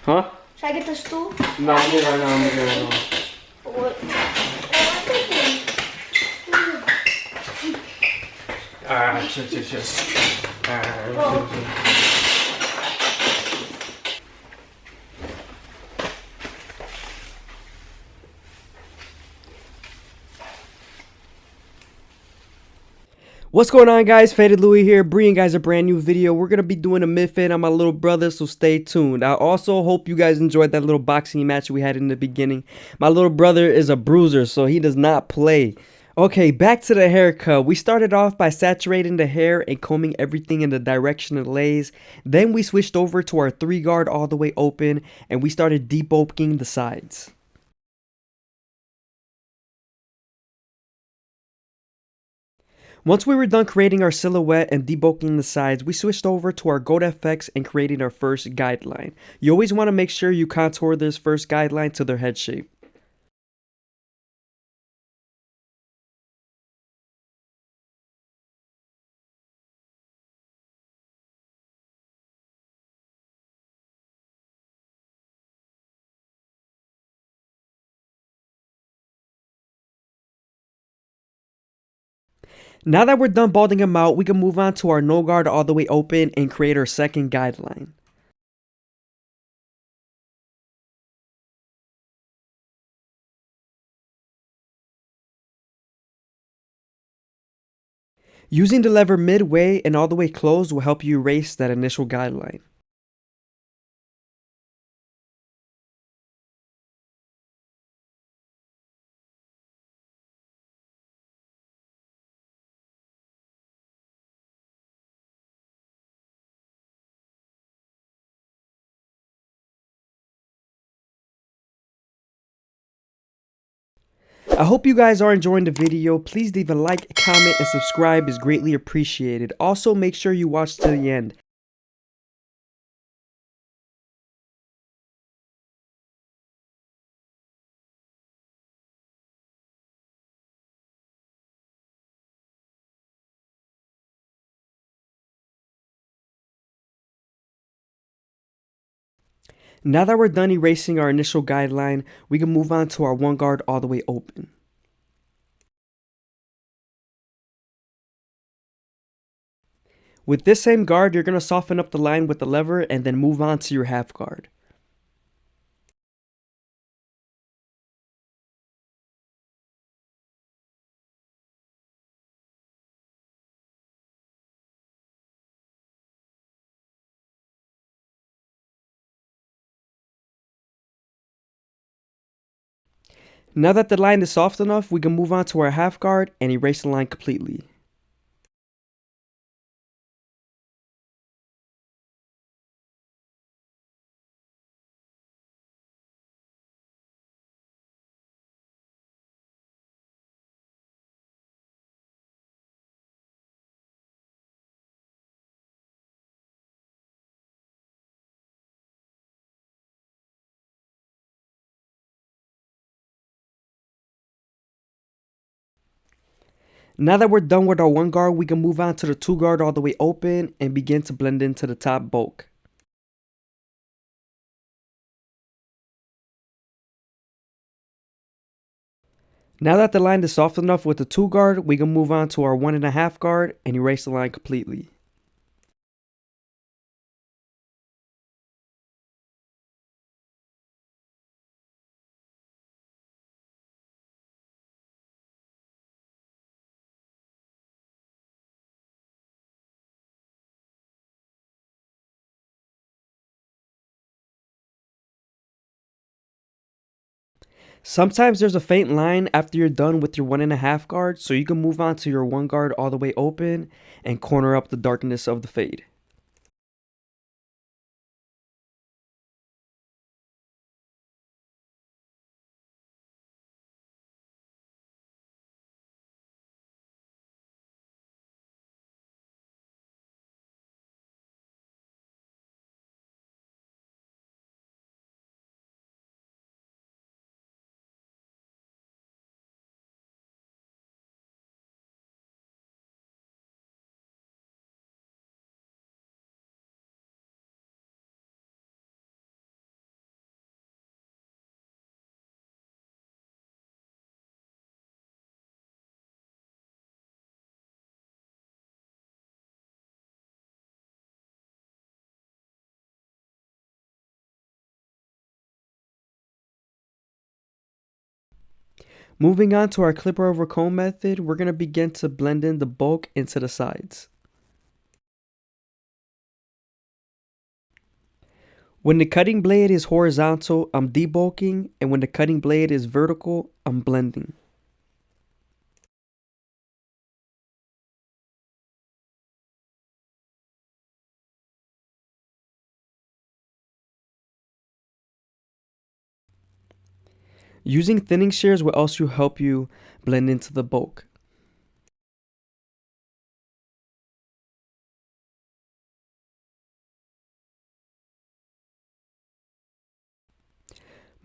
Huh? Should I get the stool? No, I'm here right now. I'm here right now. What? Alright, chill. Alright, chill. What's going on, guys? FadeitLuie here, bringing guys a brand new video. We're gonna be doing a mid-fade on my little brother, so stay tuned. I also hope you guys enjoyed that little boxing match we had in the beginning. My little brother is a bruiser, so he does not play. Okay, back to the haircut. We started off by saturating the hair and combing everything in the direction it lays. Then we switched over to our 3-guard all the way open, and we started debulking the sides. Once we were done creating our silhouette and debulking the sides, we switched over to our Goat FX and created our first guideline. You always want to make sure you contour this first guideline to their head shape. Now that we're done balding them out, we can move on to our no guard all the way open and create our second guideline. Using the lever midway and all the way closed will help you erase that initial guideline. I hope you guys are enjoying the video. Please leave a like, comment, and subscribe is greatly appreciated. Also, make sure you watch to the end. Now that we're done erasing our initial guideline, we can move on to our 1-guard all the way open. With this same guard, you're going to soften up the line with the lever and then move on to your half guard. Now that the line is soft enough, we can move on to our half guard and erase the line completely. Now that we're done with our 1-guard, we can move on to the 2-guard all the way open and begin to blend into the top bulk. Now that the line is soft enough with the 2-guard, we can move on to our 1.5 guard and erase the line completely. Sometimes there's a faint line after you're done with your 1.5 guard, so you can move on to your 1-guard all the way open and corner up the darkness of the fade. Moving on to our clipper over comb method, we're going to begin to blend in the bulk into the sides. When the cutting blade is horizontal, I'm debulking, and when the cutting blade is vertical, I'm blending. Using thinning shears will also help you blend into the bulk.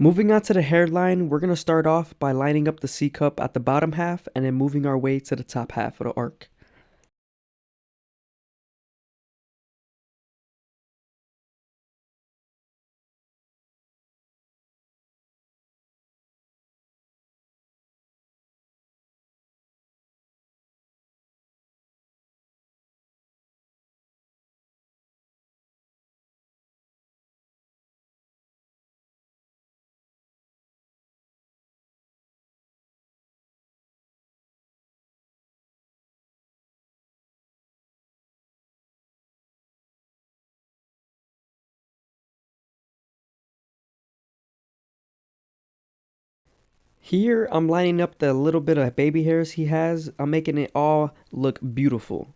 Moving on to the hairline, we're going to start off by lining up the C cup at the bottom half and then moving our way to the top half of the arc. Here, I'm lining up the little bit of baby hairs he has. I'm making it all look beautiful.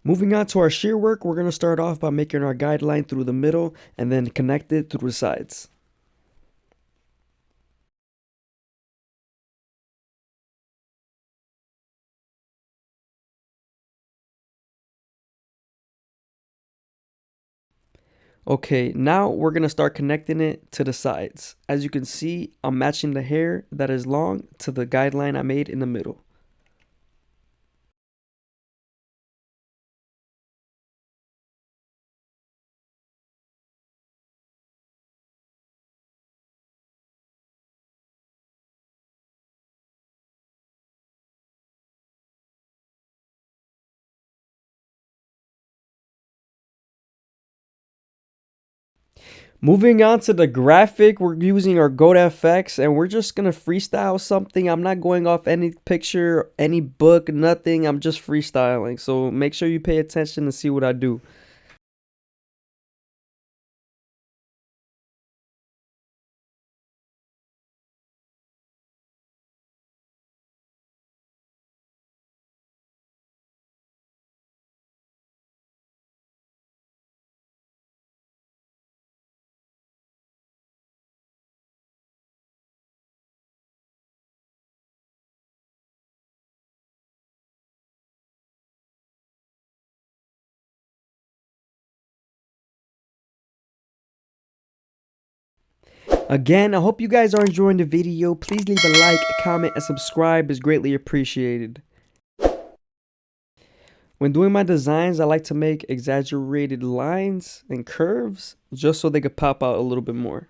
Moving on to our shear work, we're going to start off by making our guideline through the middle and then connect it through the sides. Okay, now we're going to start connecting it to the sides. As you can see, I'm matching the hair that is long to the guideline I made in the middle. Moving on to the graphic, we're using our Goat FX and we're just gonna freestyle something. I'm not going off any picture, any book, nothing. I'm just freestyling. So make sure you pay attention and see what I do. Again, I hope you guys are enjoying the video. Please leave a like, comment, and subscribe is greatly appreciated. When doing my designs, I like to make exaggerated lines and curves just so they could pop out a little bit more.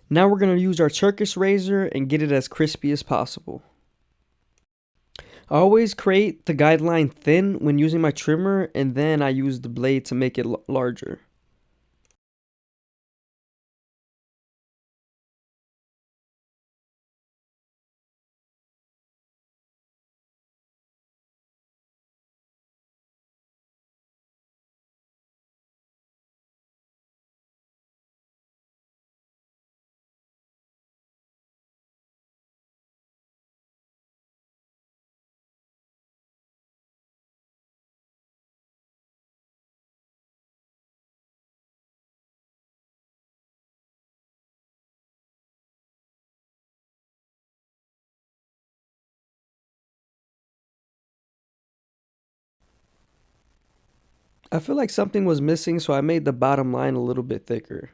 Now we're going to use our Turkish razor and get it as crispy as possible. I always create the guideline thin when using my trimmer, and then I use the blade to make it larger. I feel like something was missing, so I made the bottom line a little bit thicker.